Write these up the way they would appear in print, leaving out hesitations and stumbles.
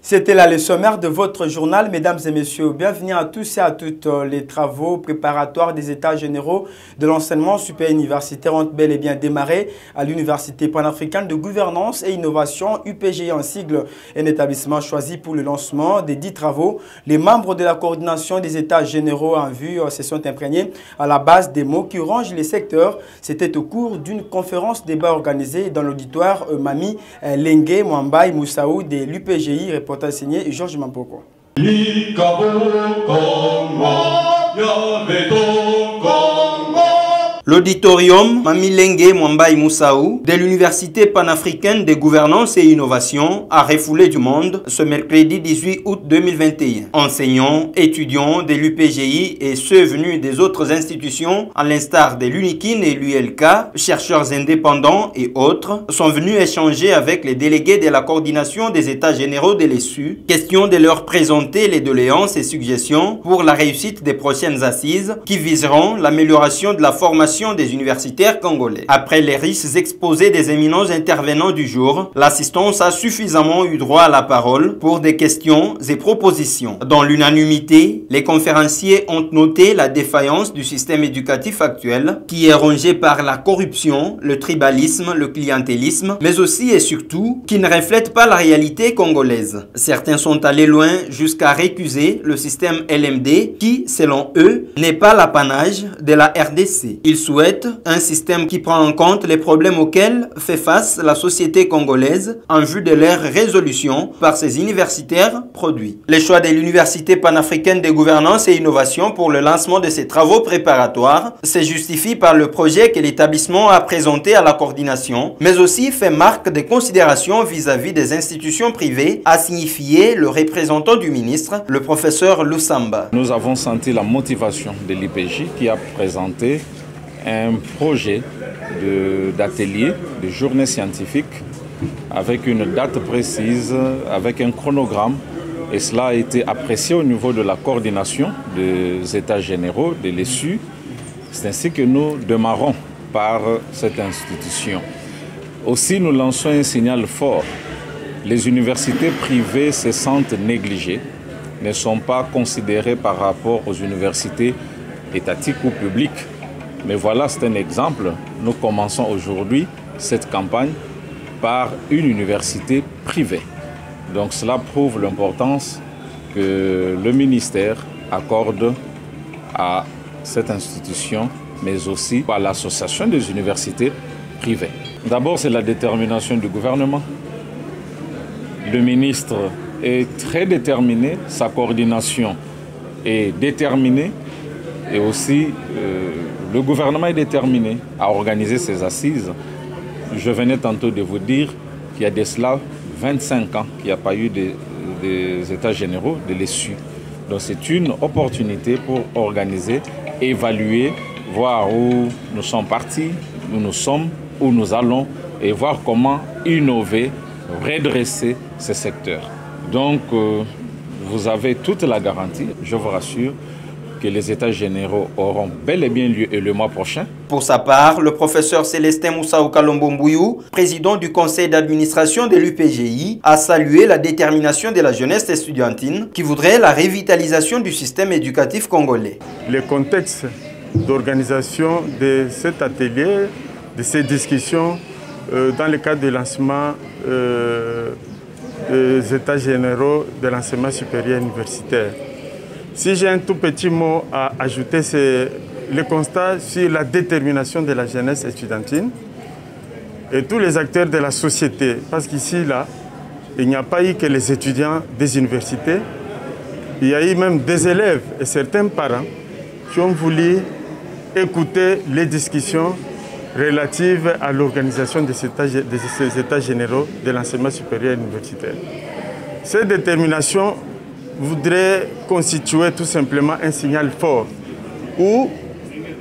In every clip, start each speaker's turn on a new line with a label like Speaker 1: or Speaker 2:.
Speaker 1: C'était là le sommaire de votre journal, mesdames et messieurs. Bienvenue à tous et à toutes. Les travaux préparatoires des États généraux de l'enseignement supérieur universitaire ont bel et bien démarré à l'Université panafricaine de gouvernance et innovation, UPGI en sigle, un établissement choisi pour le lancement des 10 travaux. Les membres de la coordination des États généraux en vue se sont imprégnés à la base des mots qui rongent les secteurs. C'était au cours d'une conférence débat organisée dans l'auditoire Mami Lengue Mwambai Moussaou de l'UPGI, reportage signé Georges Mampoko. L'auditorium Mami Lengue Mwambai Moussaou de l'Université panafricaine de gouvernance et innovation a refoulé du monde ce mercredi 18 août 2021. Enseignants, étudiants de l'UPGI et ceux venus des autres institutions, à l'instar de l'UNIKIN et l'ULK, chercheurs indépendants et autres, sont venus échanger avec les délégués de la coordination des États généraux de l'ESU, question de leur présenter les doléances et suggestions pour la réussite des prochaines assises qui viseront l'amélioration de la formation des universitaires congolais. Après les riches exposés des éminents intervenants du jour, l'assistance a suffisamment eu droit à la parole pour des questions et propositions. Dans l'unanimité, les conférenciers ont noté la défaillance du système éducatif actuel qui est rongé par la corruption, le tribalisme, le clientélisme, mais aussi et surtout qui ne reflète pas la réalité congolaise. Certains sont allés loin jusqu'à récuser le système LMD qui, selon eux, n'est pas l'apanage de la RDC. Ils souhaitent un système qui prend en compte les problèmes auxquels fait face la société congolaise en vue de leur résolution par ses universitaires produits. Le choix de l'Université panafricaine de gouvernance et innovation pour le lancement de ces travaux préparatoires se justifie par le projet que l'établissement a présenté à la coordination, mais aussi fait marque de considération vis-à-vis des institutions privées, a signifié le représentant du ministre, le professeur Lusamba.
Speaker 2: Nous avons senti la motivation de l'IPJ qui a présenté un projet d'atelier, de journée scientifique, avec une date précise, avec un chronogramme. Et cela a été apprécié au niveau de la coordination des États généraux, de l'ESU. C'est ainsi que nous démarrons par cette institution. Aussi, nous lançons un signal fort. Les universités privées se sentent négligées, ne sont pas considérées par rapport aux universités étatiques ou publiques. Mais voilà, c'est un exemple. Nous commençons aujourd'hui cette campagne par une université privée. Donc cela prouve l'importance que le ministère accorde à cette institution, mais aussi à l'association des universités privées. D'abord, c'est la détermination du gouvernement. Le ministre est très déterminé, sa coordination est déterminée et aussi le gouvernement est déterminé à organiser ces assises. Je venais tantôt de vous dire qu'il y a de cela 25 ans qu'il n'y a pas eu des États généraux de l'ESU. Donc c'est une opportunité pour organiser, évaluer, voir où nous sommes partis, où nous sommes, où nous allons et voir comment innover, redresser ces secteurs. Donc vous avez toute la garantie, je vous rassure, que les États généraux auront bel et bien lieu le mois prochain.
Speaker 1: Pour sa part, le professeur Célestin Moussaou Kalombo-Mbouyou, président du conseil d'administration de l'UPGI, a salué la détermination de la jeunesse estudiantine qui voudrait la revitalisation du système éducatif congolais.
Speaker 3: Le contexte d'organisation de cet atelier, de ces discussions dans le cadre du lancement des États généraux de l'enseignement supérieur universitaire. Si j'ai un tout petit mot à ajouter, c'est le constat sur la détermination de la jeunesse estudiantine et tous les acteurs de la société. Parce qu'ici, là, il n'y a pas eu que les étudiants des universités, il y a eu même des élèves et certains parents qui ont voulu écouter les discussions relatives à l'organisation de ces États généraux de l'enseignement supérieur universitaire. Cette détermination voudrait constituer tout simplement un signal fort où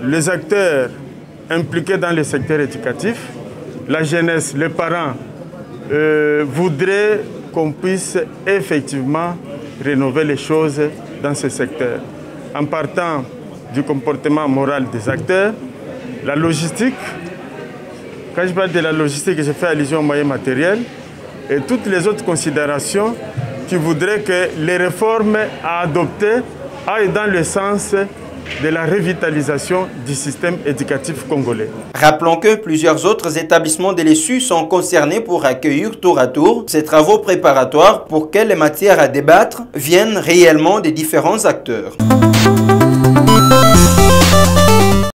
Speaker 3: les acteurs impliqués dans le secteur éducatif, la jeunesse, les parents, voudraient qu'on puisse effectivement rénover les choses dans ce secteur. En partant du comportement moral des acteurs, la logistique, quand je parle de la logistique, je fais allusion aux moyens matériels et toutes les autres considérations qui voudrait que les réformes à adopter aillent dans le sens de la revitalisation du système éducatif congolais.
Speaker 1: Rappelons que plusieurs autres établissements de l'ESU sont concernés pour accueillir tour à tour ces travaux préparatoires pour que les matières à débattre viennent réellement des différents acteurs.